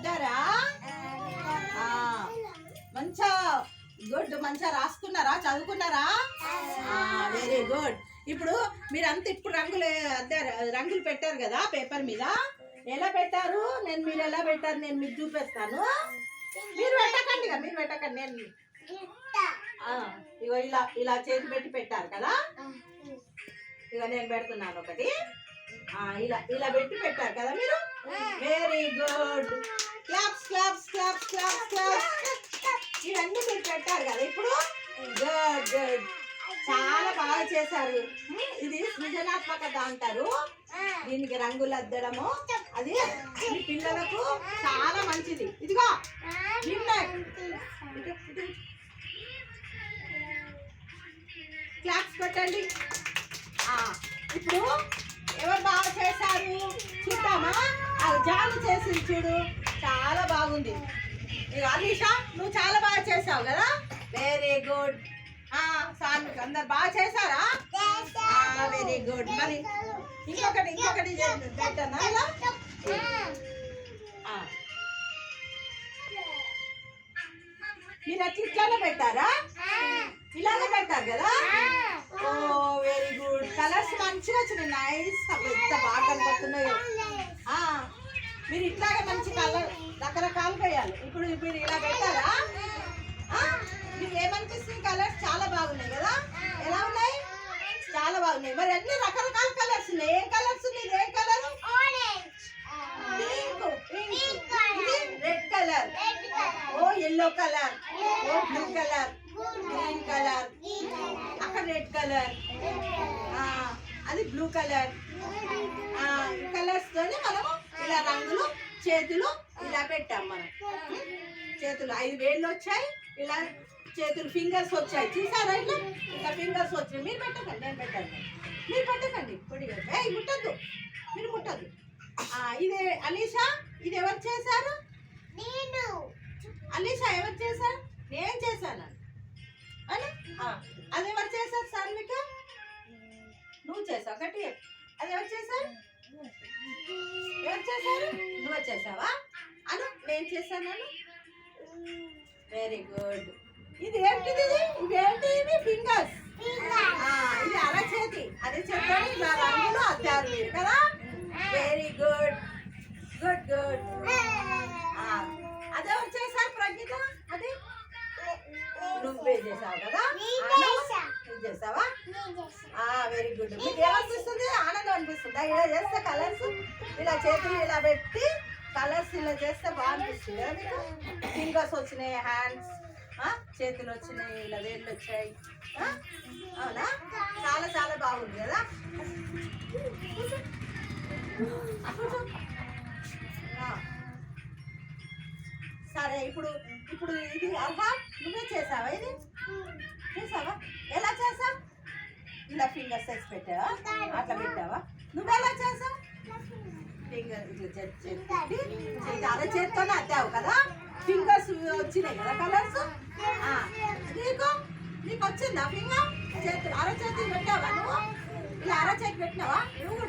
అద్దారా? మంచిగా గుడ్. మంచిగా రాసుకున్నారా, చదువుకున్నారా? Very good. ఇప్పుడు మీరంతా ఇప్పుడు రంగులు పెట్టారు కదా పేపర్ మీద. ఎలా పెట్టారు? మీరు ఎలా పెట్టారు నేను మీకు చూపిస్తాను. మీరు పెట్టకండి నేను ఇగో ఇలా ఇలా చేతి పెట్టి పెట్టారు కదా. ఇక నేను పెడుతున్నాను ఒకటి. ఇలా ఇలా పెట్టి పెట్టారు కదా మీరు. Very good. Claps claps claps claps claps. ఇవన్నీ మీరు పెట్టారు కదా ఇప్పుడు. Good good. చాలా బాగా చేశారు. ఇది సృజనాత్మకత అంటారు. దీనికి రంగులు అద్దడము అది మీ పిల్లలకు చాలా మంచిది. ఇదిగో క్లాప్స్ పెట్టండి. ఇప్పుడు ఎవరు బాగా చేశారు చూద్దామా? జాను చేసింది చూడు, చాలా బాగుంది. అలీషా నువ్వు చాలా బాగా చేసావు కదా. Very good. సాన్విక్ అందరు బాగా చేశారా? Very good. మరి ఇంకొకటి పెట్టనా? ఇలా మీరు అట్లా ఇట్లానే పెట్టారా? ఇలాగే పెట్టారు కదా. ఓ వెరీ గుడ్. కలర్స్ మంచిగా వచ్చినాయి. నైస్. ఎంత బాగా కనపడుతున్నాయో. మీరు ఇట్లాగే మంచి కలర్ రకరకాలుగా వేయాలి. ఇప్పుడు మీరు ఇలా పెట్టారా? మీకు ఏమనిపిస్తుంది? కలర్స్ చాలా బాగున్నాయి కదా. ఎలా ఉన్నాయి? చాలా బాగున్నాయి. మరి అన్ని రకరకాల కలర్స్ ఉన్నాయి. ఏం కలర్స్ ఉన్నాయి? ఏం కలర్? పింక్. ఇది రెడ్ కలర్. ఓ ఎల్లో కలర్. ఓ బ్లూ కలర్. Green colour. అక్కడ రెడ్ కలర్. అది బ్లూ కలర్. కలర్స్ తోనే మనము ఇలా రంగులు చేతులు ఇలా పెట్టాం. మనం చేతులు 5 వేళ్ళు వచ్చాయి. ఇలా చేతులు ఫింగర్స్ వచ్చాయి. చూసారా? ఇట్లా ఇంకా ఫింగర్స్ వచ్చాయి. మీరు పెట్టకండి, నేను పెట్టండి. మీరు పెట్టకండి. పొడిగా ముట్టద్దు, మీరు ముట్టద్దు. ఇది అలీషా, ఇది ఎవరు చేశారు? నేను. అలీషా ఎవరు చేశారు? నేను చేశాను అని. అది ఎవరు చేశారు? సాన్విక నువ్వు చేసావు. గట్టి అది ఎవరు చేశారు? ఎవరు చేశారు? నువ్వు చేసావా? అను నేను చేశాను. Very good. ఇది ఏంటిది? ఇవేంటి? ఇవి ఫింగర్స్. ఇది అరచేతి. అదే చెప్పండి. ఇలా రంగులు అద్దారు మీరు కదా. Very good. Good good. అదెవరు చేశారు? ప్రజ్ఞిత. అది నువ్వే చేసావు కదా. చేసావా? Very good. మీకు ఏమనిపిస్తుంది? ఆనందం అనిపిస్తుందా? ఇలా చేస్తే కలర్స్ ఇలా చేతులు ఇలా పెట్టి కలర్స్ ఇలా చేస్తే బాగా అనిపిస్తుంది కదా మీకు. ఫింగర్స్ వచ్చినాయి, హ్యాండ్స్ చేతులు వచ్చినాయి, ఇలా వేళ్ళు వచ్చాయి. అవునా? చాలా చాలా బాగుంది కదా. సరే ఇప్పుడు ఇది అర్హా నువ్వే చేసావా? ఇది చేసావా? ఎలా చేసావు? ఇలా ఫింగర్స్ వేసి పెట్టావా? అట్లా పెట్టావా? నువ్వెలా చేసావు? ఫింగర్ ఇట్లా అరచేతితోనే అద్దావు కదా. ఫింగర్స్ వచ్చినాయి కదా కలర్స్. నీకు వచ్చిందా ఫింగర్? చేతులు అరచేతి పెట్టావా? నువ్వు ఇలా అరచేతి పెట్టినావా? నువ్వు